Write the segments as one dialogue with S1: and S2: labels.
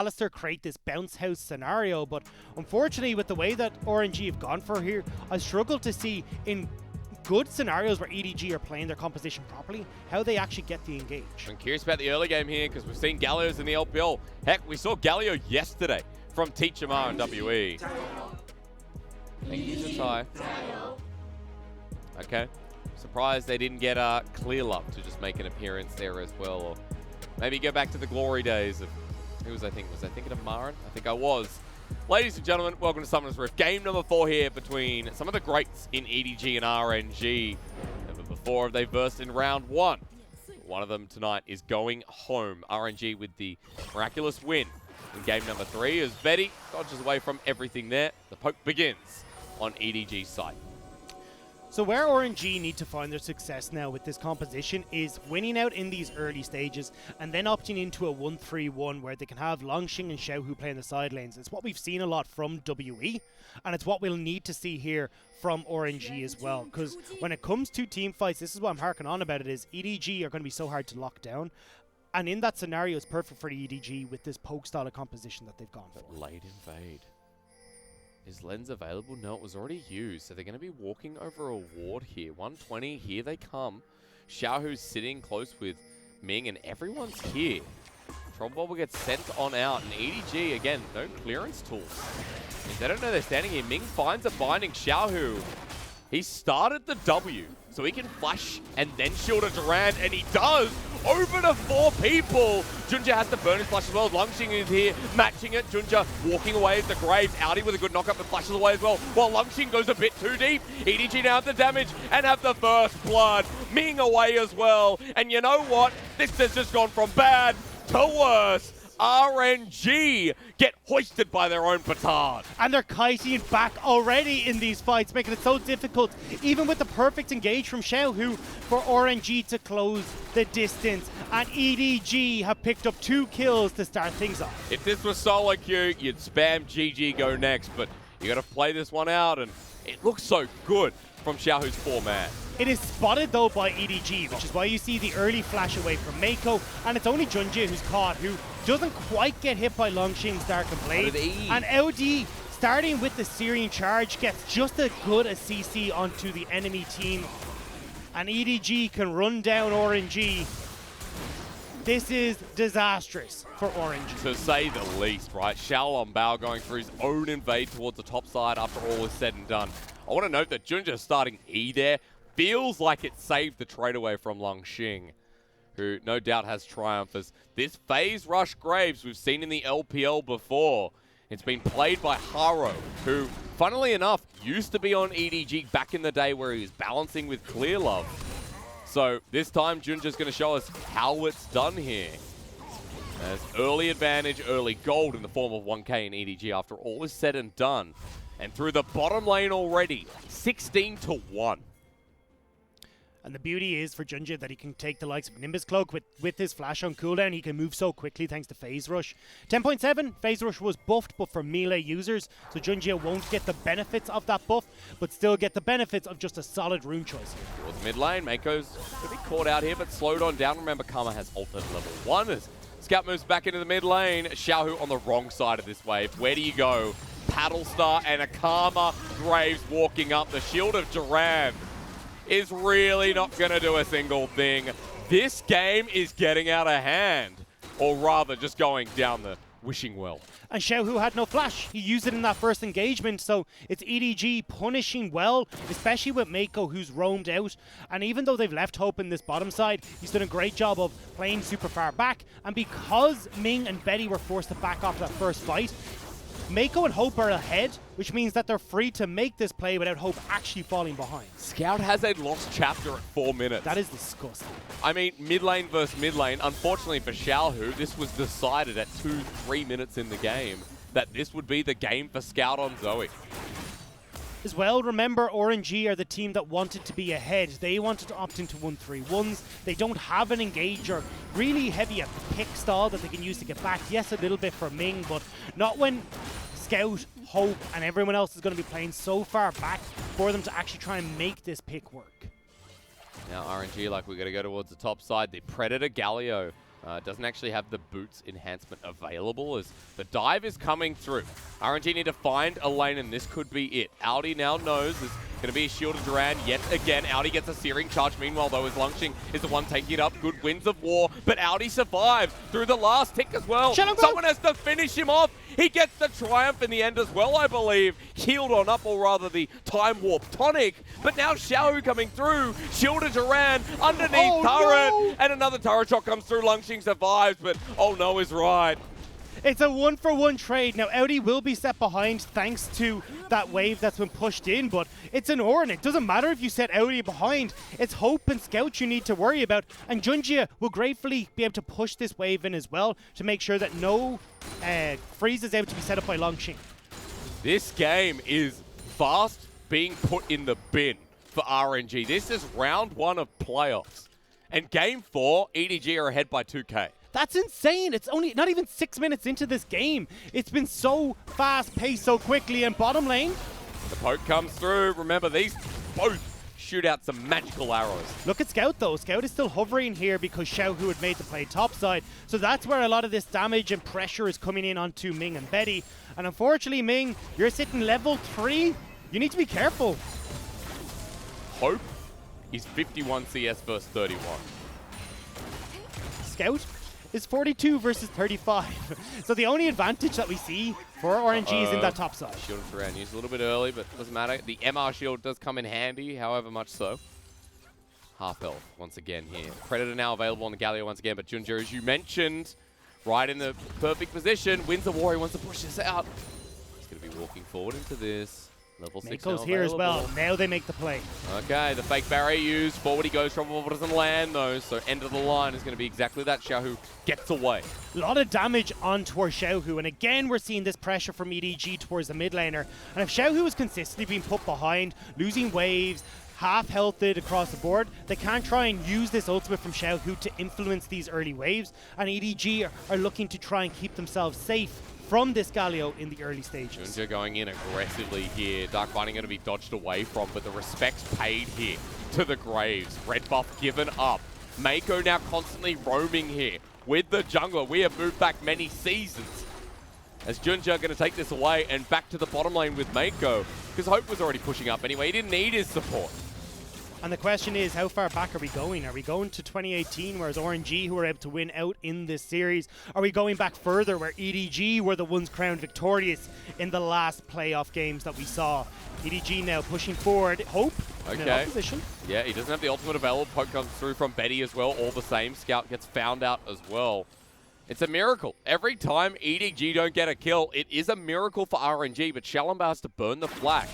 S1: Alistair create this bounce house scenario, but unfortunately with the way that RNG have gone for here, I struggle to see in good scenarios where EDG are playing their composition properly, how they actually get the engage.
S2: I'm curious about the early game here because we've seen Gallios in the LPL. Heck, we saw Galio yesterday from Teach Amar and WE. Thank you, Zatai. Okay. Surprised they didn't get Clear Love to just make an appearance there as well. Or maybe go back to the glory days of, who was I thinking? Was I thinking of Marin? I think I was. Ladies and gentlemen, welcome to Summoner's Rift. Game number 4 here between some of the greats in EDG and RNG. Never before have they versed in round 1. One of them tonight is going home. RNG with the miraculous win in game number 3 as Betty dodges away from everything there. The poke begins on EDG's side.
S1: So where RNG need to find their success now with this composition is winning out in these early stages and then opting into a 1-3-1 where they can have Longxing and Xiaohu play in the side lanes. It's what we've seen a lot from WE, and it's what we'll need to see here from RNG as well. Because when it comes to team fights, this is what I'm harking on about, it is EDG are going to be so hard to lock down. And in that scenario, it's perfect for the EDG with this poke style of composition that they've gone for.
S2: Late invade. Is Lens available? No, it was already used. So they're going to be walking over a ward here. 120, here they come. Xiaohu's sitting close with Ming, and everyone's here. Trouble gets sent on out, and EDG, again, no clearance tools. If they don't know they're standing here, Ming finds a binding. Xiaohu, he started the W, so he can flash and then shield a Durand, and he does! Over to 4 people! Junja has the bonus flash as well. Longxing is here, matching it. Junja walking away at the Graves. Audi with a good knockup and flashes away as well. While Longxing goes a bit too deep. EDG now have the damage and have the first blood. Ming away as well. And you know what? This has just gone from bad to worse. RNG get hoisted by their own petard.
S1: And they're kiting back already in these fights, making it so difficult, even with the perfect engage from Xiaohu, for RNG to close the distance. And EDG have picked up 2 kills to start things off.
S2: If this was solo queue, you'd spam GG go next, but you got to play this one out, and it looks so good from Xiaohu's 4-man.
S1: It is spotted though by EDG, which is why you see the early flash away from Mako, and it's only Junja who's caught, who doesn't quite get hit by Longxing's Dark and Blade. And LD, starting with the Syrian charge, gets just as good a CC onto the enemy team, and EDG can run down RNG. This is disastrous for RNG.
S2: To say the least, right? Xiao Bao going through his own invade towards the top side after all is said and done. I want to note that Junja starting E there feels like it saved the trade away from Longxing, who no doubt has triumph as this phase rush Graves we've seen in the LPL before. It's been played by Haro, who, funnily enough, used to be on EDG back in the day where he was balancing with Clear Love. So this time, Junja's going to show us how it's done here. As early advantage, early gold in the form of 1K in EDG after all is said and done. And through the bottom lane already, 16-1.
S1: And the beauty is for Junja that he can take the likes of Nimbus Cloak with his flash on cooldown. He can move so quickly thanks to Phase Rush. 10.7, Phase Rush was buffed, but for melee users. So Junja won't get the benefits of that buff, but still get the benefits of just a solid rune choice.
S2: Towards mid lane, Mako's going to be caught out here, but slowed on down. Remember, Karma has ult at level 1 as Scout moves back into the mid lane. Xiaohu on the wrong side of this wave. Where do you go? Paddle Star and a Karma. Graves walking up. The shield of Durand is really not going to do a single thing. This game is getting out of hand, or rather just going down the wishing well.
S1: And Xiaohu had no flash. He used it in that first engagement, so it's EDG punishing well, especially with Mako, who's roamed out. And even though they've left Hope in this bottom side, he's done a great job of playing super far back. And because Ming and Betty were forced to back off that first fight, Mako and Hope are ahead, which means that they're free to make this play without Hope actually falling behind.
S2: Scout has a lost chapter at 4 minutes.
S1: That is disgusting.
S2: I mean, mid lane versus mid lane. Unfortunately for Xiaohu, this was decided at 2-3 minutes in the game that this would be the game for Scout on Zoe.
S1: As well, remember, RNG are the team that wanted to be ahead. They wanted to opt into 1-3-1s. They don't have an engager really heavy at the pick stall that they can use to get back. Yes, a little bit for Ming, but not when Scout, Hope, and everyone else is going to be playing so far back for them to actually try and make this pick work.
S2: Now RNG, like we're going to go towards the top side. The Predator Galio Doesn't actually have the boots enhancement available as the dive is coming through. RNG need to find a lane, and this could be it. Audi now knows there's going to be a shielded Duran yet again. Audi gets a searing charge. Meanwhile, though, as Longxing is the one taking it up. Good winds of war, but Audi survives through the last tick as well. Someone has to finish him off. He gets the triumph in the end as well, I believe. Healed on up, or rather the time warp tonic. But now Xiaohu coming through. Shielded Duran underneath turret. And another turret shot comes through. Longxing survives, but oh no is right.
S1: It's a 1-for-1 trade. Now, Audi will be set behind thanks to that wave that's been pushed in, but it's an Orin. It doesn't matter if you set Audi behind. It's Hope and Scout you need to worry about, and Junjia will gratefully be able to push this wave in as well to make sure that no freeze is able to be set up by Longxing.
S2: This game is fast being put in the bin for RNG. This is round 1 of playoffs, and Game 4, EDG are ahead by 2K.
S1: That's insane. It's only not even 6 minutes into this game. It's been so fast-paced so quickly, and bottom lane.
S2: The poke comes through. Remember, these both shoot out some magical arrows.
S1: Look at Scout, though. Scout is still hovering here because Xiaohu had made the play topside. So that's where a lot of this damage and pressure is coming in onto Ming and Betty. And unfortunately, Ming, you're sitting level 3. You need to be careful.
S2: Hope is 51 CS versus 31.
S1: Scout is 42 versus 35. So the only advantage that we see for RNG is in that top side.
S2: Shield around used a little bit early, but doesn't matter. The MR shield does come in handy, however much so. Half health once again here. Predator now available on the Galio once again, but Junjia, as you mentioned, right in the perfect position. Wins the war, he wants to push this out. He's going to be walking forward into this. Level 6
S1: Mako's here as well. Now they make the play.
S2: Okay, the fake barrier used. Forward he goes. Trouble doesn't land though, so end of the line is going to be exactly that. Xiaohu gets away.
S1: A lot of damage on towards Xiaohu, and again we're seeing this pressure from EDG towards the mid laner. And if Xiaohu is consistently being put behind, losing waves, half-healthed across the board, they can try and use this ultimate from Xiaohu to influence these early waves, and EDG are looking to try and keep themselves safe from this Galio in the early stages.
S2: Junjia going in aggressively here. Dark Binding going to be dodged away from, but the respect's paid here to the Graves. Red buff given up. Mako now constantly roaming here with the jungler. We have moved back many seasons. As Junjia going to take this away and back to the bottom lane with Mako, because Hope was already pushing up anyway. He didn't need his support.
S1: And the question is, how far back are we going? Are we going to 2018, whereas RNG, who were able to win out in this series? Are we going back further, where EDG were the ones crowned victorious in the last playoff games that we saw? EDG now pushing forward. Hope in an opposition.
S2: Yeah, he doesn't have the ultimate available. Poke comes through from Betty as well, all the same. Scout gets found out as well. It's a miracle. Every time EDG don't get a kill, it is a miracle for RNG, but Shalamba has to burn the flag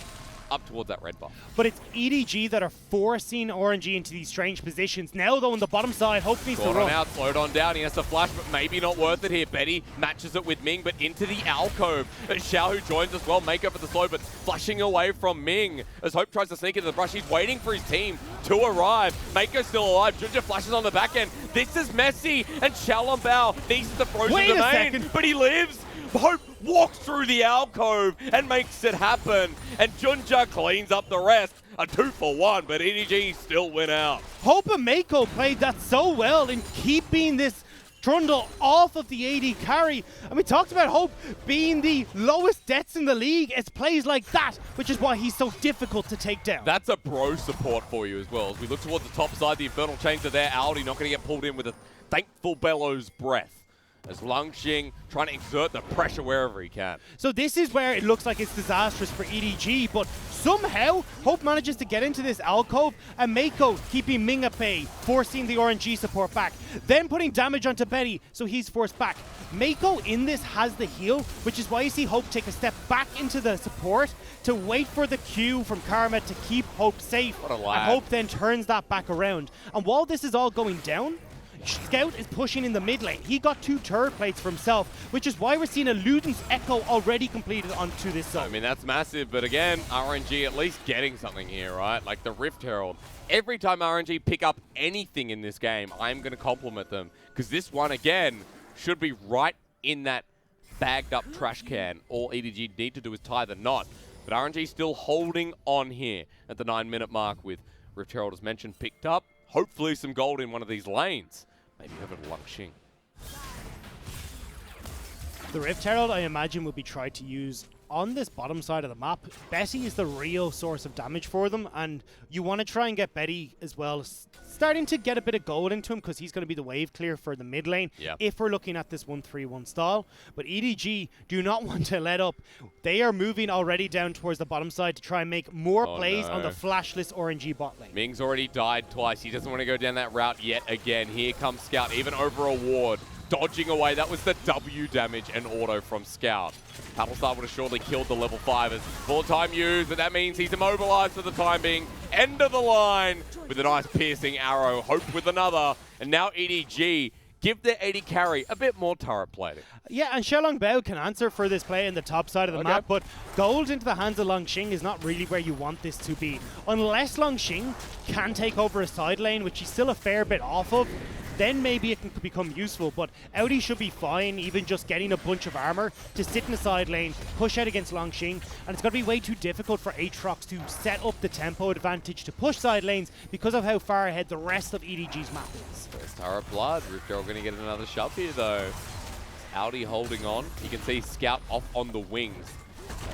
S2: up towards that red buff.
S1: But it's EDG that are forcing RNG into these strange positions. Now, though, on the bottom side, Hope needs to run.
S2: Out, slowed on down. He has to flash, but maybe not worth it here. Betty matches it with Ming, but into the alcove. Xiaohu joins as well. Make up for the slow, but flashing away from Ming. As Hope tries to sneak into the brush, he's waiting for his team to arrive. Mako's still alive. Junjia flashes on the back end. This is messy, and Xiaolong Bao needs the frozen domain, but he lives. Hope walks through the alcove and makes it happen, and Junjia cleans up the rest. A 2-for-1, but EDG still win out.
S1: Hope and Mako played that so well in keeping this Trundle off of the AD carry. And we talked about Hope being the lowest deaths in the league. It's plays like that, which is why he's so difficult to take down.
S2: That's a bro support for you as well. As we look towards the top side, the Infernal Chains are there. Audi not going to get pulled in with a thankful bellows breath, as Longxing trying to exert the pressure wherever he can.
S1: So this is where it looks like it's disastrous for EDG, but somehow Hope manages to get into this alcove, and Mako keeping Ming at bay, forcing the RNG support back, then putting damage onto Betty, so he's forced back. Mako in this has the heal, which is why you see Hope take a step back into the support to wait for the Q from Karma to keep Hope safe.
S2: What a lad.
S1: And Hope then turns that back around. And while this is all going down, Scout is pushing in the mid lane. He got 2 turret plates for himself, which is why we're seeing a Luden's Echo already completed onto this zone.
S2: I mean, that's massive, but again, RNG at least getting something here, right? Like the Rift Herald. Every time RNG pick up anything in this game, I'm going to compliment them, because this one, again, should be right in that bagged up trash can. All EDG need to do is tie the knot. But RNG still holding on here at the 9-minute mark with Rift Herald, as mentioned, picked up. Hopefully some gold in one of these lanes. Maybe over to Longxing.
S1: The Rift Herald, I imagine, will be tried to use on this bottom side of the map. Betty is the real source of damage for them, and you want to try and get Betty as well, starting to get a bit of gold into him because he's going to be the wave clear for the mid lane if we're looking at this 1-3-1 style. But EDG do not want to let up. They are moving already down towards the bottom side to try and make more plays on the flashless RNG bot lane.
S2: Ming's already died twice. He doesn't want to go down that route yet again. Here comes Scout, even over a ward. Dodging away. That was the W damage and auto from Scout. Battlestar would have surely killed the level 5 as full time used, but that means he's immobilized for the time being. End of the line with a nice piercing arrow. Hope with another. And now EDG give their AD carry a bit more turret plating.
S1: Yeah, and Xiaolong Bao can answer for this play in the top side of the map, but gold into the hands of Longxing is not really where you want this to be. Unless Longxing can take over a side lane, which he's still a fair bit off of, then maybe it can become useful, but Audi should be fine even just getting a bunch of armor to sit in the side lane, push out against Longxing, and it's going to be way too difficult for Aatrox to set up the tempo advantage to push side lanes because of how far ahead the rest of EDG's map is.
S2: First turret blood. Rift Herald going to get another shove here though. Audi holding on. You can see Scout off on the wings.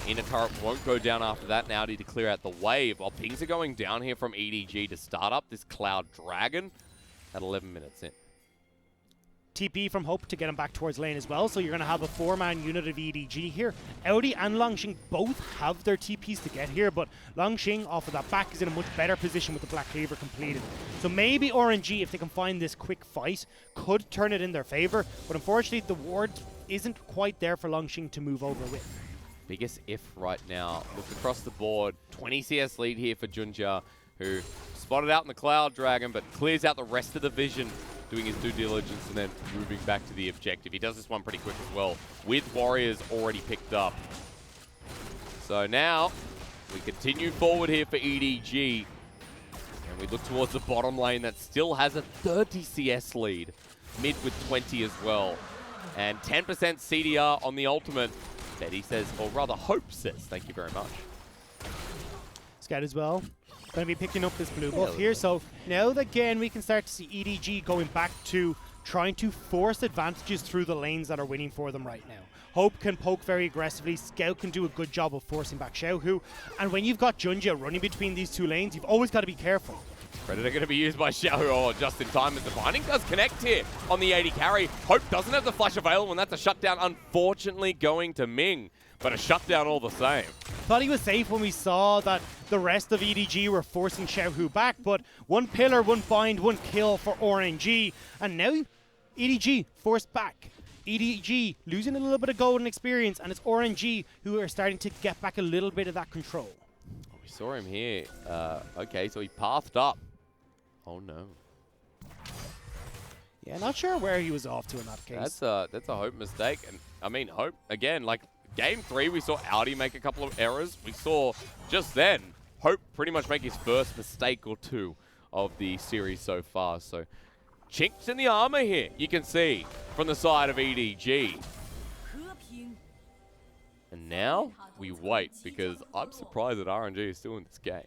S2: Inner turret won't go down after that, and Audi to clear out the wave. While pings are going down here from EDG to start up this Cloud Dragon at 11 minutes in.
S1: TP from Hope to get him back towards lane as well, so you're going to have a 4-man unit of EDG here. Audi and Longxing both have their TPs to get here, but Longxing off of that back is in a much better position with the Black Cleaver completed. So maybe RNG, if they can find this quick fight, could turn it in their favor, but unfortunately the ward isn't quite there for Longxing to move over with.
S2: Biggest if right now. Look across the board. 20 CS lead here for Junja, who spotted out in the Cloud Dragon, but clears out the rest of the vision, doing his due diligence and then moving back to the objective. He does this one pretty quick as well, with Warriors already picked up. So now, we continue forward here for EDG, and we look towards the bottom lane that still has a 30 CS lead, mid with 20 as well. And 10% CDR on the ultimate. Betty says, or rather Hope says, thank you very much.
S1: Scout as well. Going to be picking up this blue buff here, so now again we can start to see EDG going back to trying to force advantages through the lanes that are winning for them right now. Hope can poke very aggressively, Scout can do a good job of forcing back Xiaohu, and when you've got Junja running between these two lanes, you've always got to be careful.
S2: Predator going to be used by Xiaohu just in time as the binding does connect here on the AD carry. Hope doesn't have the flash available, and that's a shutdown, unfortunately going to Ming, but a shutdown all the same.
S1: Thought he was safe when we saw that the rest of EDG were forcing Xiaohu back, but one pillar, one bind, one kill for RNG, and now EDG forced back. EDG losing a little bit of golden experience, and it's RNG who are starting to get back a little bit of that control.
S2: We saw him here. Okay, so he pathed up. Oh no.
S1: Yeah, not sure where he was off to in that case.
S2: That's a Hope mistake, and I mean Hope again. Like Game 3, we saw Audi make a couple of errors. We saw just then Hope pretty much make his first mistake or two of the series so far. So chinks in the armor here, you can see from the side of EDG. And now we wait, because I'm surprised that RNG is still in this game.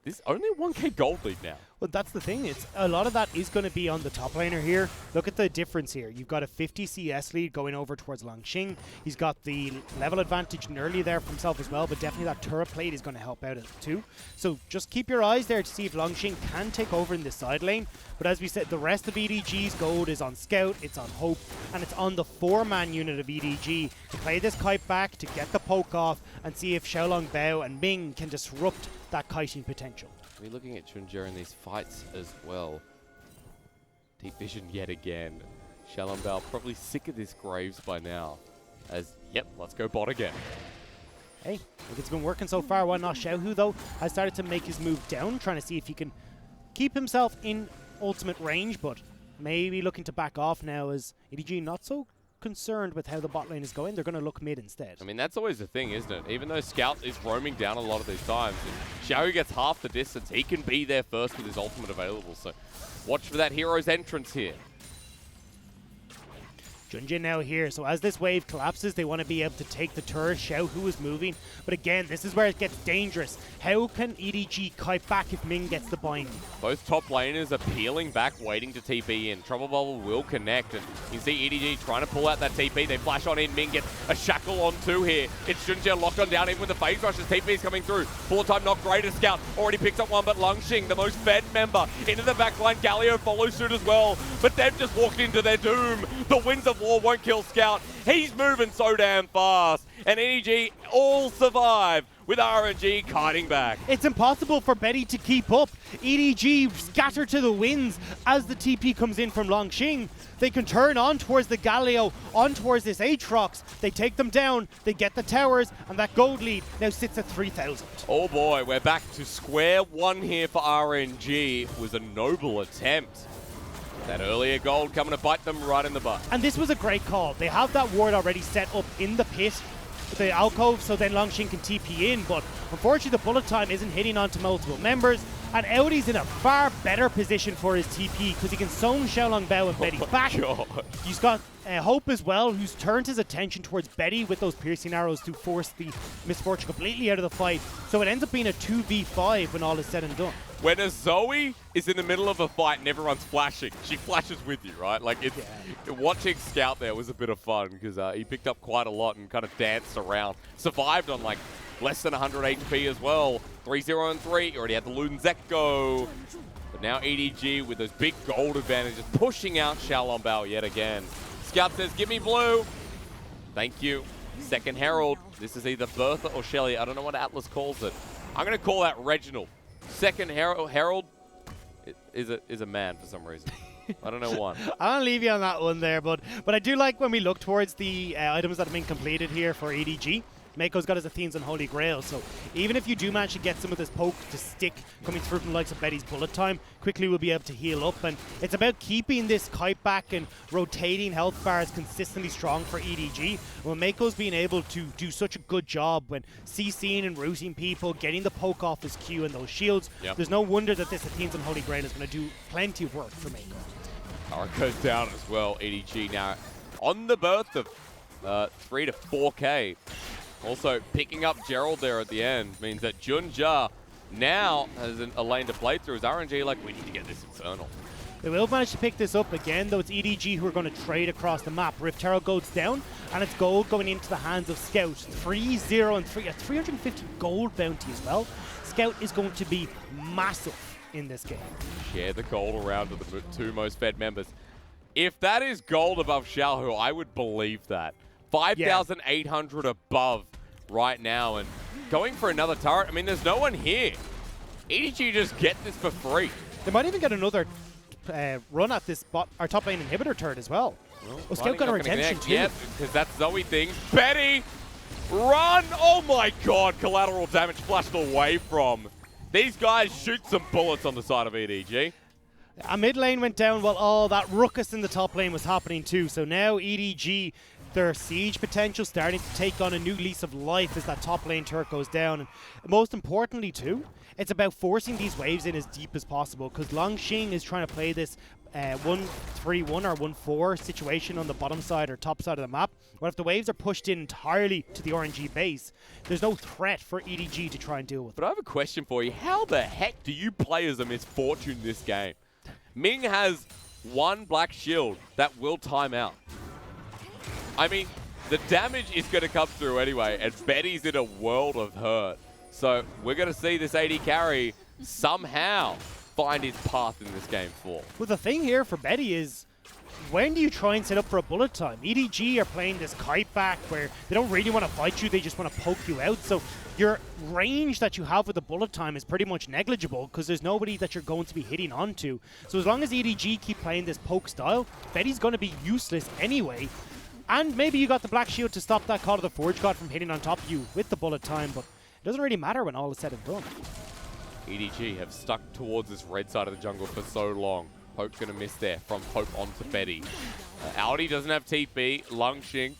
S2: This only 1k gold lead now.
S1: Well, that's the thing. It's a lot of that is going to be on the top laner here. Look at the difference here. You've got a 50 CS lead going over towards Longxing. He's got the level advantage early there for himself as well, but definitely that turret plate is going to help out too. So just keep your eyes there to see if Longxing can take over in this side lane. But as we said, the rest of EDG's gold is on Scout, it's on Hope, and it's on the 4-man unit of EDG to play this kite back, to get the poke off, and see if Xiaolong Bao and Ming can disrupt that kiting potential.
S2: We're looking at Junja in these fights as well. Deep vision yet again. Xiaolong Bao probably sick of this Graves by now. As, yep, let's go bot again.
S1: Hey, look, it's been working so far. Why not? Xiaohu, though, has started to make his move down, trying to see if he can keep himself in ultimate range, but maybe looking to back off now as EDG not so concerned with how the bot lane is going. They're going to look mid instead.
S2: I mean, that's always the thing, isn't it? Even though Scout is roaming down a lot of these times, if Xiao gets half the distance, he can be there first with his ultimate available. So watch for that hero's entrance here.
S1: Junjin now here, so as this wave collapses, they want to be able to take the turret, Xiao Hu is moving, but again, this is where it gets dangerous. How can EDG kite back if Ming gets the bind?
S2: Both top laners are peeling back, waiting to TP in. Trouble Bubble will connect, and you can see EDG trying to pull out that TP. They flash on in, Ming gets a shackle on two here. It's Junjin locked on down, even with the phase rush as TP is coming through. Full time not great as Scout, already picks up one, but Lungxing, the most fed member, into the backline. Galio follows suit as well, but they've just walked into their doom. The Winds of War won't kill Scout. He's moving so damn fast. And EDG all survive with RNG kiting back.
S1: It's impossible for Betty to keep up. EDG scatter to the winds as the TP comes in from Longxing. They can turn on towards the Galio, on towards this Aatrox. They take them down, they get the towers, and that gold lead now sits at 3,000.
S2: Oh boy, we're back to square one here for RNG. It was a noble attempt. That earlier gold coming to bite them right in the butt.
S1: And this was a great call. They have that ward already set up in the pit, the alcove, so then Longxing can TP in, but unfortunately the bullet time isn't hitting onto multiple members, and Audie's in a far better position for his TP because he can zone Xiaolong Bao and Betty back.
S2: God.
S1: He's got Hope as well, who's turned his attention towards Betty with those piercing arrows to force the Misfortune completely out of the fight, so it ends up being a 2v5 when all is said and done.
S2: When a Zoe is in the middle of a fight and everyone's flashing, she flashes with you, right? Like, it's, watching Scout there was a bit of fun because he picked up quite a lot and kind of danced around. Survived on, like, less than 100 HP as well. 3-0 and 3. Already had the Luden Zekko. But now EDG with those big gold advantages pushing out Xiaolong Bao yet again. Scout says, give me blue. Thank you. Second Herald. This is either Bertha or Shelly. I don't know what Atlas calls it. I'm going to call that Reginald. Second Herald is a man for some reason. I don't know why.
S1: I'll leave you on that one there, but I do like when we look towards the items that have been completed here for EDG. Mako's got his Athene's and Holy Grail, so even if you do manage to get some of this poke to stick coming through from the likes of Betty's bullet time, quickly we'll be able to heal up, and it's about keeping this kite back and rotating health bars consistently strong for EDG. Well, Mako's being able to do such a good job when CCing and rooting people, getting the poke off his Q and those shields. There's no wonder that this Athene's and Holy Grail is going to do plenty of work for Mako.
S2: Power goes down as well. EDG now on the berth of 3 to 4K. Also, picking up Gerald there at the end means that Junja now has a lane to play through. Is RNG like, we need to get this Infernal?
S1: They will manage to pick this up again, though it's EDG who are going to trade across the map. Rift Herald goes down, and it's gold going into the hands of Scout. 3-0 and 3, a 350 gold bounty as well. Scout is going to be massive in this game.
S2: Share the gold around to the two most fed members. If that is gold above Xiaohu, I would believe that. 5,800 above right now, and going for another turret. I mean, there's no one here. EDG just get this for free.
S1: They might even get another run at this our top lane inhibitor turret as well. Well, Scout got our attention too.
S2: Yeah, because that's Zoe thing. Betty, run! Oh my god, collateral damage flashed away from. These guys shoot some bullets on the side of EDG.
S1: A mid lane went down while all that ruckus in the top lane was happening too. So now EDG, their siege potential starting to take on a new lease of life as that top lane turret goes down. And most importantly too, it's about forcing these waves in as deep as possible, because Longxing is trying to play this 1-3-1 or 1-4 situation on the bottom side or top side of the map. But if the waves are pushed in entirely to the RNG base, there's no threat for EDG to try and deal with.
S2: But I have a question for you. How the heck do you play as a Misfortune this game? Ming has one black shield that will time out. I mean, the damage is going to come through anyway, and Betty's in a world of hurt. So we're going to see this AD carry somehow find his path in this game 4.
S1: Well, the thing here for Betty is, when do you try and set up for a bullet time? EDG are playing this kite back where they don't really want to fight you, they just want to poke you out. So your range that you have with the bullet time is pretty much negligible because there's nobody that you're going to be hitting onto. So as long as EDG keep playing this poke style, Betty's going to be useless anyway. And maybe you got the black shield to stop that Call of the Forge God from hitting on top of you with the bullet time, but it doesn't really matter when all is said and done.
S2: EDG have stuck towards this red side of the jungle for so long. Hope's going to miss there from Hope onto Betty. Audi doesn't have TP. Lungxing,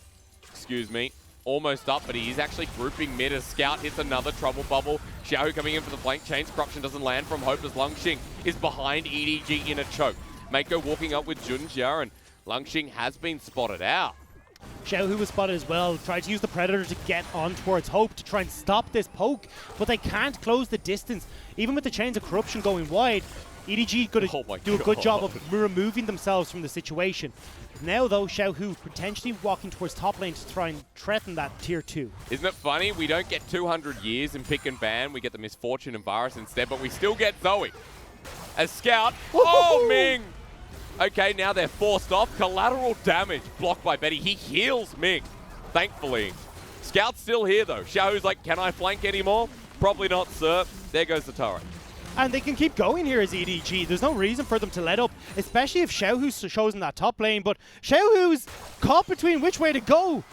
S2: excuse me, almost up, but he is actually grouping mid as Scout hits another trouble bubble. Xiaohu coming in for the flank. Chains corruption doesn't land from Hope as Lungxing is behind EDG in a choke. Mako walking up with Junja, and Lungxing has been spotted out.
S1: Xiaohu was spotted as well, tried to use the Predator to get on towards Hope to try and stop this poke, but they can't close the distance. Even with the Chains of Corruption going wide, EDG got to do a good job of removing themselves from the situation. Now though, Xiaohu potentially walking towards top lane to try and threaten that tier 2.
S2: Isn't it funny? We don't get 200 years in pick and ban, we get the Misfortune and Varus instead, but we still get Zoe. As Scout, oh Ming! Okay, now they're forced off. Collateral damage blocked by Betty. He heals Ming, thankfully. Scout's still here though. Xiaohu's like, can I flank anymore? Probably not, sir. There goes the turret.
S1: And they can keep going here as EDG. There's no reason for them to let up, especially if Xiaohu shows in that top lane. But Xiaohu's caught between which way to go.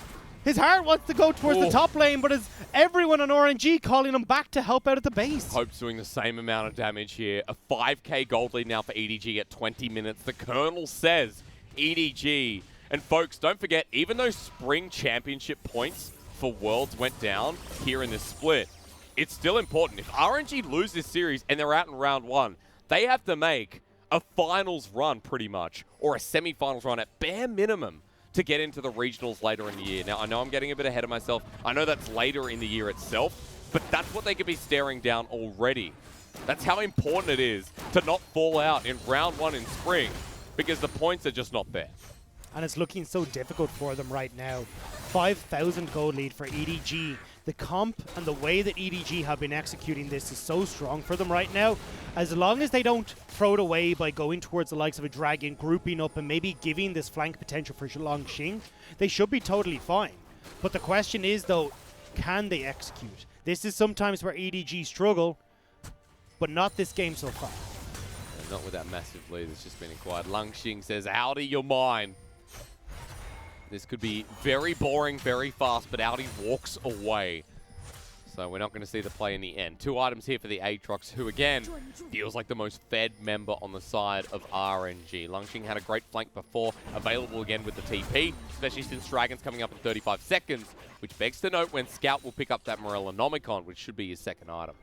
S1: His heart wants to go towards the top lane, but it's everyone on RNG calling him back to help out at the base.
S2: Hope's doing the same amount of damage here. A 5k gold lead now for EDG at 20 minutes. The Colonel says EDG. And folks, don't forget, even though Spring Championship points for Worlds went down here in this split, it's still important. If RNG lose this series and they're out in round 1, they have to make a finals run pretty much, or a semi-finals run at bare minimum to get into the regionals later in the year. Now, I know I'm getting a bit ahead of myself. I know that's later in the year itself, but that's what they could be staring down already. That's how important it is to not fall out in round 1 in Spring, because the points are just not there.
S1: And it's looking so difficult for them right now. 5,000 gold lead for EDG. The comp and the way that EDG have been executing this is so strong for them right now. As long as they don't throw it away by going towards the likes of a Dragon, grouping up and maybe giving this flank potential for Longxing, they should be totally fine. But the question is though, can they execute? This is sometimes where EDG struggle, but not this game so far.
S2: Not with that massive lead that's just been acquired. Longxing says, Audi, you're mine. This could be very boring, very fast, but Audi walks away. So we're not going to see the play in the end. 2 items here for the Aatrox, who again feels like the most fed member on the side of RNG. Longxing had a great flank before, available again with the TP, especially since Dragon's coming up in 35 seconds, which begs to note when Scout will pick up that Morellonomicon, which should be his second item.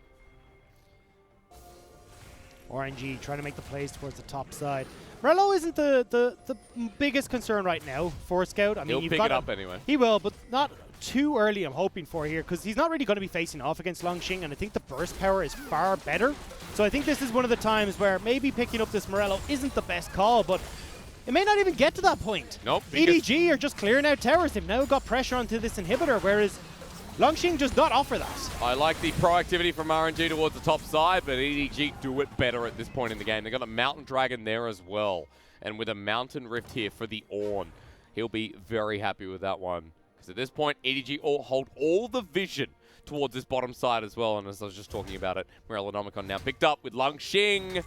S1: RNG trying to make the plays towards the top side. Morello isn't the biggest concern right now for Scout. I mean,
S2: he'll pick it up anyway.
S1: He will, but not too early, I'm hoping for here, because he's not really going to be facing off against Longxing, and I think the burst power is far better. So I think this is one of the times where maybe picking up this Morello isn't the best call, but it may not even get to that point.
S2: Nope.
S1: EDG are just clearing out towers. They've now got pressure onto this inhibitor, whereas Longxing does not offer that. I
S2: like the proactivity from RNG towards the top side, but EDG do it better at this point in the game. They've got a Mountain Dragon there as well. And with a Mountain Rift here for the Ornn, he'll be very happy with that one. Because at this point, EDG hold all the vision towards this bottom side as well. And as I was just talking about it, Morellonomicon now picked up with Longxing.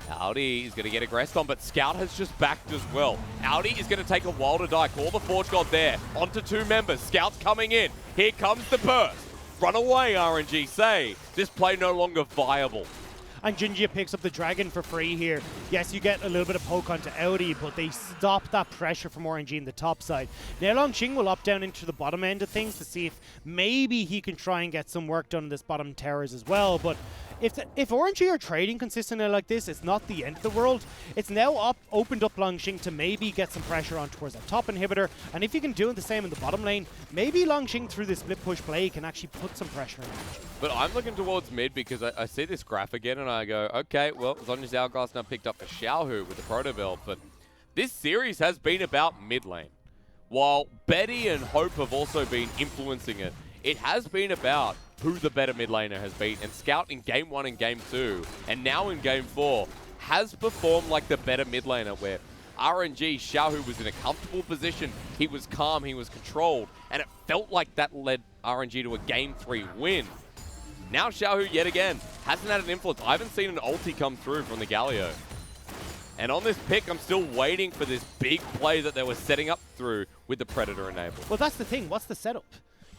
S2: Audi is going to get aggressed on, but Scout has just backed as well. Audi is going to take a while to die. Call the Forge God there. Onto 2 members. Scout's coming in. Here comes the burst. Run away, RNG. Say, this play no longer viable.
S1: And Jinjia picks up the Dragon for free here. Yes, you get a little bit of poke onto Audi, but they stop that pressure from RNG in the top side. Now Longxing will up down into the bottom end of things to see if maybe he can try and get some work done in this bottom towers as well. But if RNG are trading consistently like this, it's not the end of the world. It's now opened up Longxing to maybe get some pressure on towards that top inhibitor. And if you can do the same in the bottom lane, maybe Longxing through this split push play can actually put some pressure on RNG.
S2: But I'm looking towards mid because I see this graph again and I go, okay, well, Zonya's Hourglass now picked up for Xiaohu with the Proto Belt, but this series has been about mid lane. While Betty and Hope have also been influencing it, it has been about who the better mid laner has been. And Scout in Game 1 and Game 2, and now in Game 4, has performed like the better mid laner, where RNG, Xiaohu was in a comfortable position. He was calm, he was controlled, and it felt like that led RNG to a Game 3 win. Now Xiaohu, yet again, hasn't had an influence. I haven't seen an ulti come through from the Galio. And on this pick, I'm still waiting for this big play that they were setting up through with the Predator enabled.
S1: Well, that's the thing. What's the setup?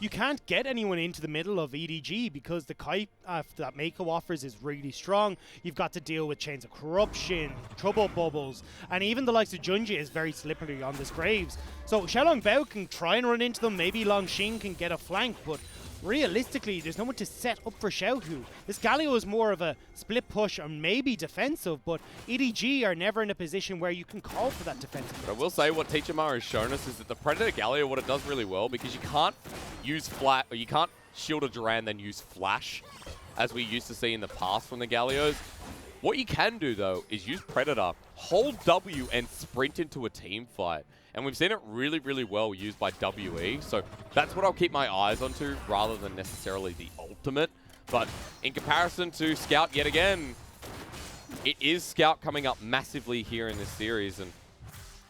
S1: You can't get anyone into the middle of EDG because the kite that Mako offers is really strong. You've got to deal with Chains of Corruption, Trouble Bubbles, and even the likes of Junji is very slippery on this Graves. So Xiaolongbao can try and run into them. Maybe Longxing can get a flank, but realistically, there's no one to set up for Xiaohu. This Galio is more of a split push or maybe defensive, but EDG are never in a position where you can call for that defensive.
S2: But I will say what Teachimar has shown us is that the Predator Galio, what it does really well, because you can't use flat, or you can't shield a Duran then use flash, as we used to see in the past from the Galios. What you can do, though, is use Predator, hold W, and sprint into a team fight. And we've seen it really, really well used by WE. So that's what I'll keep my eyes onto, rather than necessarily the ultimate. But in comparison to Scout, yet again, it is Scout coming up massively here in this series. And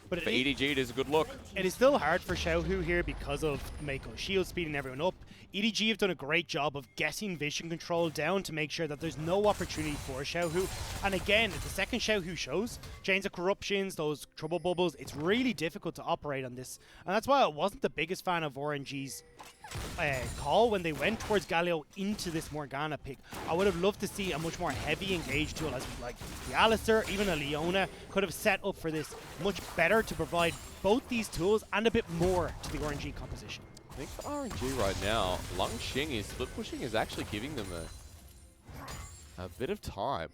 S2: but for EDG, it is a good look.
S1: It is still hard for Xiaohu here because of Mako's shield speeding everyone up. EDG have done a great job of getting vision control down to make sure that there's no opportunity for Xiaohu. And again, the second Xiaohu shows Chains of Corruptions, those trouble bubbles, it's really difficult to operate on this. And that's why I wasn't the biggest fan of RNG's call when they went towards Galio into this Morgana pick. I would have loved to see a much more heavy engaged tool, as like the Alistair, even a Leona, could have set up for this much better to provide both these tools and a bit more to the RNG composition.
S2: I think for RNG right now, Lung Xing is split pushing is actually giving them a bit of time.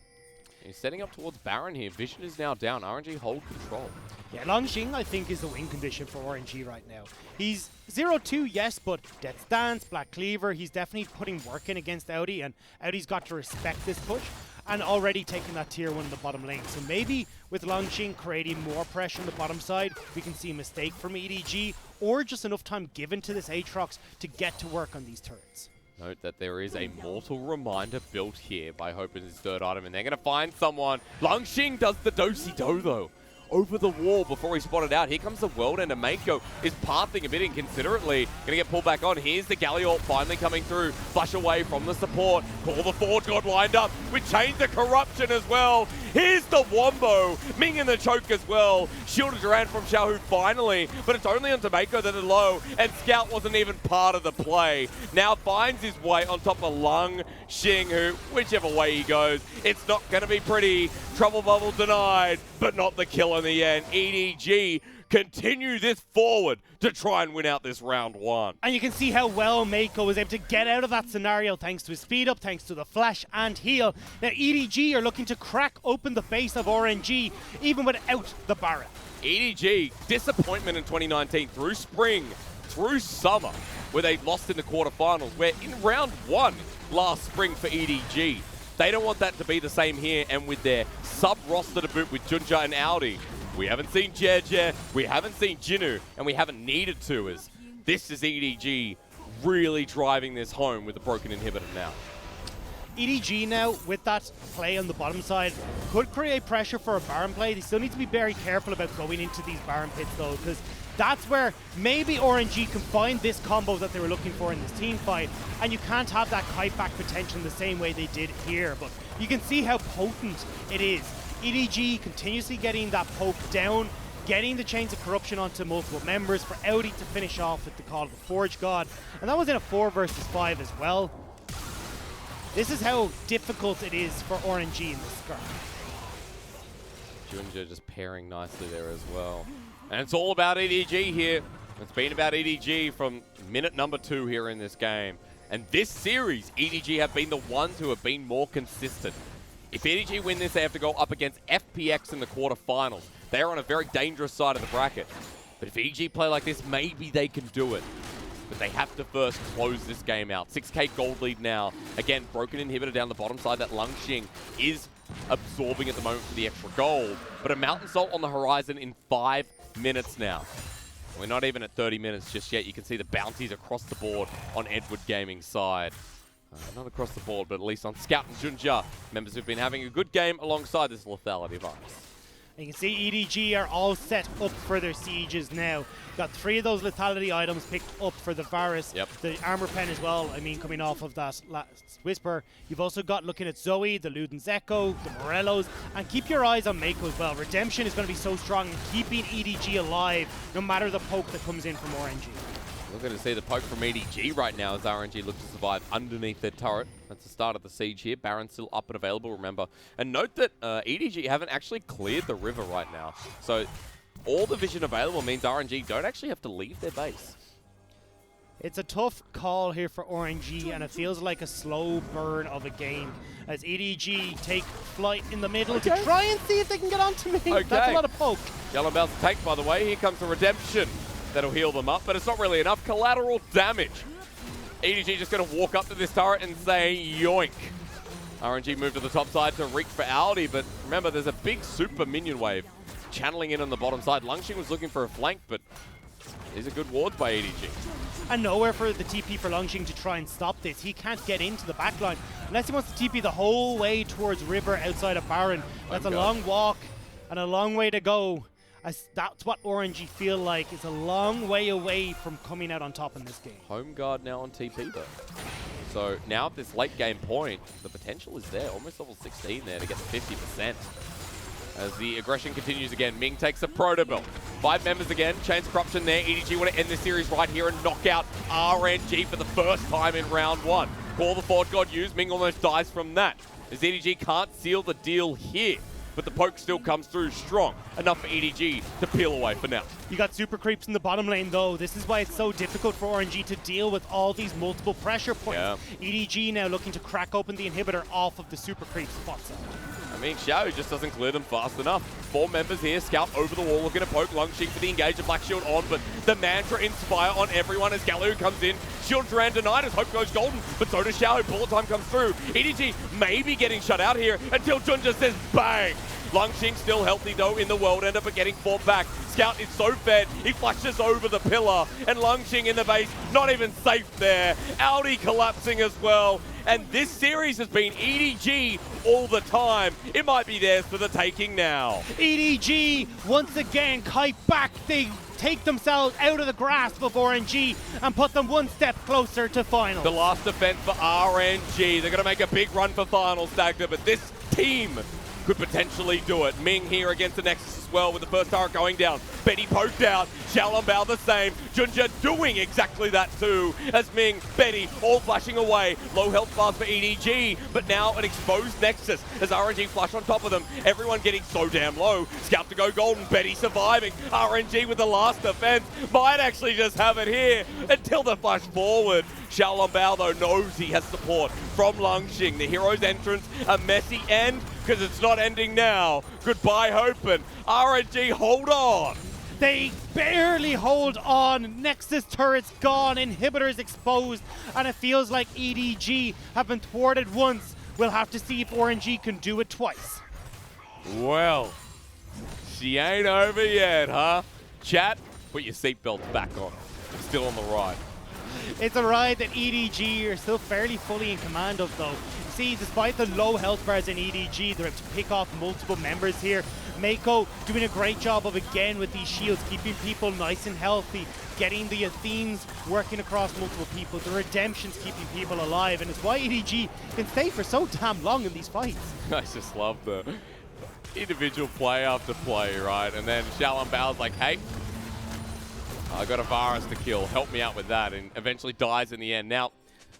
S2: He's setting up towards Baron here. Vision is now down. RNG hold control.
S1: Yeah, Lung Xing, I think, is the win condition for RNG right now. He's 0-2, yes, but Death Stance, Black Cleaver, he's definitely putting work in against Audi, and Audi's got to respect this push, and already taking that tier 1 in the bottom lane. So maybe with Lung Xing creating more pressure on the bottom side, we can see a mistake from EDG, or just enough time given to this Aatrox to get to work on these turrets.
S2: Note that there is a Mortal Reminder built here by Hope as his third item, and they're going to find someone. Lung Xing does the do-si-do, though. Over the wall before he spotted out. Here comes the World Ender. Mako is pathing a bit inconsiderately. Gonna get pulled back on. Here's the Galio finally coming through. Flush away from the support. Call the Forge God lined up with Chains of Corruption as well. Here's the Wombo. Ming in the choke as well. Shielded Duran from Xiaohu finally, but it's only onto Mako that are low, and Scout wasn't even part of the play. Now finds his way on top of Lung Xing, who, whichever way he goes, it's not gonna be pretty. Trouble bubble denied, but not the kill in the end. EDG continue this forward to try and win out this round 1.
S1: And you can see how well Mako was able to get out of that scenario thanks to his speed up, thanks to the flash and heal. Now EDG are looking to crack open the base of RNG even without the Baron.
S2: EDG, disappointment in 2019 through spring, through summer, where they lost in the quarterfinals, where in round 1 last spring for EDG, they don't want that to be the same here, and with their sub-roster to boot with Junja and Audi, we haven't seen Jeje, we haven't seen Jinu, and we haven't needed to, as this is EDG really driving this home with the broken inhibitor now.
S1: EDG now, with that play on the bottom side, could create pressure for a Baron play. They still need to be very careful about going into these Baron pits though, because that's where maybe RNG can find this combo that they were looking for in this team fight, and you can't have that kite back potential in the same way they did here, but you can see how potent it is. EDG continuously getting that poke down, getting the Chains of Corruption onto multiple members for Audi to finish off with the call of the Forge God, and that was in a 4 versus 5 as well. This is how difficult it is for RNG in this scrum.
S2: Junja just pairing nicely there as well. And it's all about EDG here. It's been about EDG from minute number 2 here in this game. And this series, EDG have been the ones who have been more consistent. If EDG win this, they have to go up against FPX in the quarterfinals. They are on a very dangerous side of the bracket. But if EDG play like this, maybe they can do it. But they have to first close this game out. 6k gold lead now. Again, broken inhibitor down the bottom side that Lung Xing is absorbing at the moment for the extra gold. But a Mountain Salt on the horizon in 5 minutes now. We're not even at 30 minutes just yet. You can see the bounties across the board on Edward Gaming's side. Not across the board, but at least on Scout and Junja, members who've been having a good game alongside this lethality virus.
S1: You can see EDG are all set up for their sieges now. Got 3 of those lethality items picked up for the Varus.
S2: Yep.
S1: The armor pen as well, I mean, coming off of that last Whisper. You've also got looking at Zoe, the Luden's Echo, the Morellos, and keep your eyes on Mako as well. Redemption is going to be so strong in keeping EDG alive, no matter the poke that comes in from RNG.
S2: We're going to see the poke from EDG right now as RNG looks to survive underneath their turret. That's the start of the siege here. Baron's still up and available, remember. And note that EDG haven't actually cleared the river right now. So all the vision available means RNG don't actually have to leave their base.
S1: It's a tough call here for RNG, and it feels like a slow burn of a game as EDG take flight in the middle to try and see if they can get onto me. That's a lot of poke.
S2: Yellow Bells to take, by the way. Here comes the redemption. That'll heal them up, but it's not really enough collateral damage. EDG just going to walk up to this turret and say, yoink. RNG moved to the top side to reach for Audi, but remember, there's a big super minion wave channeling in on the bottom side. Lungxing was looking for a flank, but these are good wards by EDG.
S1: And nowhere for the TP for Lungxing to try and stop this. He can't get into the backline unless he wants to TP the whole way towards River outside of Baron. That's a long walk and a long way to go. As that's what RNG feel like. It's a long way away from coming out on top in this game.
S2: Home guard now on TP though. So now at this late game point, the potential is there. Almost level 16 there to get 50%. As the aggression continues again, Ming takes a proto build. 5 members again, Chains of Corruption there. EDG want to end the series right here and knock out RNG for the first time in round 1. Call the Fort God used, Ming almost dies from that. As EDG can't seal the deal here, but the poke still comes through strong. Enough for EDG to peel away for now.
S1: You got super creeps in the bottom lane though. This is why it's so difficult for RNG to deal with all these multiple pressure points. Yeah. EDG now looking to crack open the inhibitor off of the super creep spot zone.
S2: I mean, Xiao just doesn't clear them fast enough. 4 members here, Scout over the wall, looking to poke Lungxing for the engage of Black Shield on, but the Mantra Inspire on everyone as Galu comes in. Shield Duran denied as Hope goes golden, but so does Xiao. Bullet time comes through. EDG may be getting shut out here until Junja says bang. Lungxing still healthy though in the world ender, but getting fought back. Scout is so fed, he flashes over the pillar, and Lungxing in the base, not even safe there. Audi collapsing as well, and this series has been EDG all the time. It might be theirs for the taking now.
S1: EDG once again kite back. They take themselves out of the grasp of RNG and put them one step closer to finals.
S2: The last defense for RNG. They're going to make a big run for finals, Dagda, but this team could potentially do it. Ming here against the Nexus as well with the first turret going down. Betty poked out. Xiaolongbao the same. Junja doing exactly that too. As Ming, Betty all flashing away. Low health bars for EDG, but now an exposed Nexus as RNG flash on top of them. Everyone getting so damn low. Scout to go golden. Betty surviving. RNG with the last defense. Might actually just have it here until the flash forward. Xiaolongbao though knows he has support from Lungxing. The hero's entrance, a messy end, because it's not ending now. Goodbye, Hope, and RNG hold on.
S1: They barely hold on. Nexus turrets gone, inhibitors exposed, and it feels like EDG have been thwarted once. We'll have to see if RNG can do it twice.
S2: Well, she ain't over yet, huh? Chat, put your seatbelts back on. Still on the ride.
S1: It's a ride that EDG are still fairly fully in command of though. See, despite the low health bars in EDG, they're able to pick off multiple members here. Mako doing a great job of, again, with these shields, keeping people nice and healthy, getting the Athenes working across multiple people, the Redemptions keeping people alive, and it's why EDG can stay for so damn long in these fights.
S2: I just love the individual play after play, right? And then Xiaolongbao's like, hey, I got a virus to kill, help me out with that, and eventually dies in the end. Now,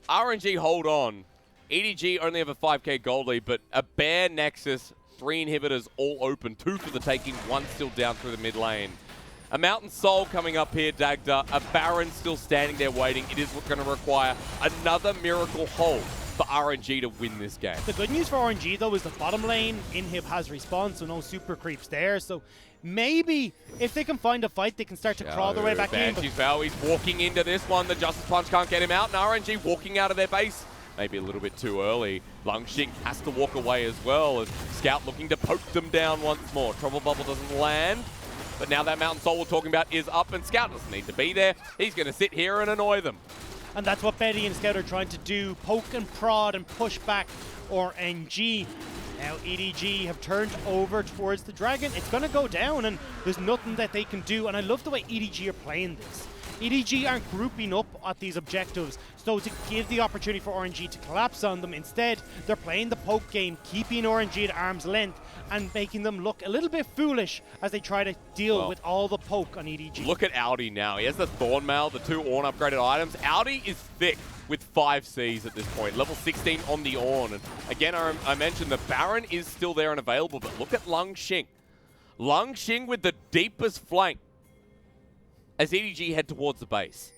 S2: RNG hold on. EDG only have a 5k gold lead, but a bare Nexus, 3 inhibitors all open, 2 for the taking, 1 still down through the mid lane. A Mountain Soul coming up here, Dagda, a Baron still standing there waiting. It is going to require another miracle hold for RNG to win this game.
S1: The good news for RNG though is the bottom lane, Inhib has respawned, so no super creeps there, so maybe if they can find a fight, they can start to crawl their way back in.
S2: He's walking into this one. The Justice Punch can't get him out. And RNG walking out of their base. Maybe a little bit too early. Lungxing has to walk away as well as Scout looking to poke them down once more. Trouble Bubble doesn't land. But now that Mountain Soul we're talking about is up and Scout doesn't need to be there. He's going to sit here and annoy them.
S1: And that's what Betty and Scout are trying to do. Poke and prod and push back RNG. Now EDG have turned over towards the Dragon. It's going to go down and there's nothing that they can do. And I love the way EDG are playing this. EDG aren't grouping up at these objectives, so to give the opportunity for RNG to collapse on them, instead they're playing the poke game, keeping RNG at arm's length and making them look a little bit foolish as they try to deal with all the poke on EDG.
S2: Look at Audi now. He has the Thorn Mail, the 2 Ornn upgraded items. Audi is thick with 5 Cs at this point. Level 16 on the Ornn. And again, I mentioned the Baron is still there and available, but look at Lungxing. Lungxing with the deepest flank as EDG head towards the base.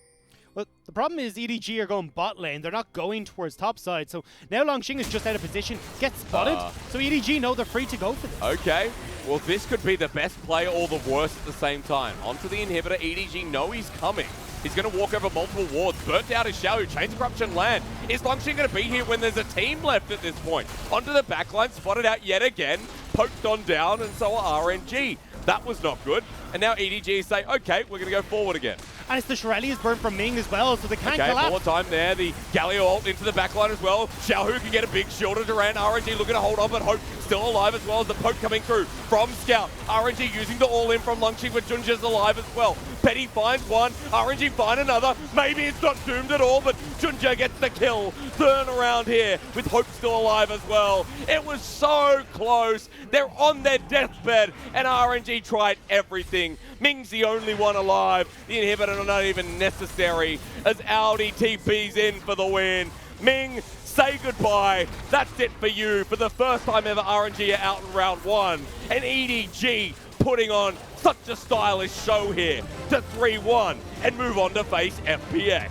S1: Well, the problem is EDG are going bot lane. They're not going towards top side. So now Longxing is just out of position, gets spotted. So EDG know they're free to go for this.
S2: Okay. Well, this could be the best play or the worst at the same time. Onto the inhibitor. EDG know he's coming. He's going to walk over multiple wards. Burnt out is Xiao. Chains of Corruption land. Is Longxing going to be here when there's a team left at this point? Onto the backline. Spotted out yet again. Poked on down, and so are RNG. That was not good. And now EDG say, okay, we're going to go forward again.
S1: And it's the Shirelli's burn from Ming as well, so they can't collapse.
S2: More time there. The Galio ult into the backline as well. Xiaohu can get a big shield of Durant. RNG looking to hold on, but Hope still alive as well as the poke coming through from Scout. RNG using the all-in from Longxing, but Junja's alive as well. Petty finds one. RNG find another. Maybe it's not doomed at all, but Junja gets the kill. Turn around here with Hope still alive as well. It was so close. They're on their deathbed, and RNG tried everything. Ming's the only one alive. The inhibitor not even necessary as Audi TP's in for the win. Ming, say goodbye. That's it for you. For the first time ever, RNG are out in round 1. And EDG putting on such a stylish show here to 3-1 and move on to face FPX.